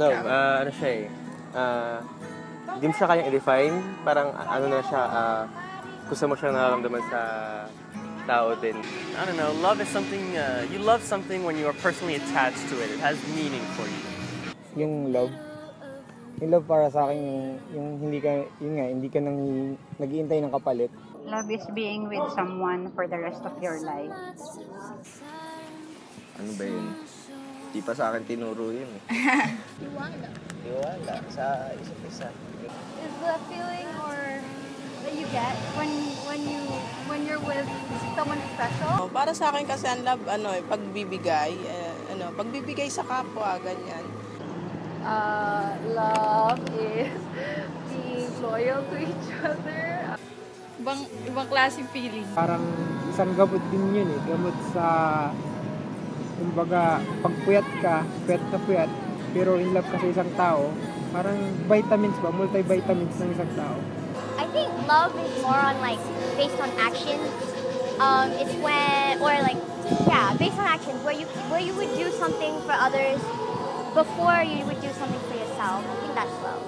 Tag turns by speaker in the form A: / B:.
A: Love, ano siya eh, di mo siya kayang i-define, parang ano na siya, gusto mo siyang nararamdaman sa tao din.
B: I don't know, love is something, you love something when you are personally attached to it. It has meaning for you.
C: Yung love para sa akin yung hindi ka nag-iintay ng kapalit.
D: Love is being with someone for the rest of your life.
E: Ano ba yun? Di pa sa akin tinuro yun eh. Tiwala sa isa't isa.
F: Is the feeling or that you get when you're with someone special?
G: Para sa akin kasi ang love, pagbibigay, pagbibigay sa kapwa, ganyan.
F: Love is being loyal to each other.
H: Ibang klaseng feeling.
C: Parang isang gamot din yun eh. Gamot sa, kumbaga, pag puyat ka, puyat na puyat, pero in love ka sa isang tao, parang vitamins ba, multivitamins ng isang tao.
I: I think love is more on like, based on action. It's when, or like, yeah, based on action, where you would do something for others before you would do something for yourself. I think that's love.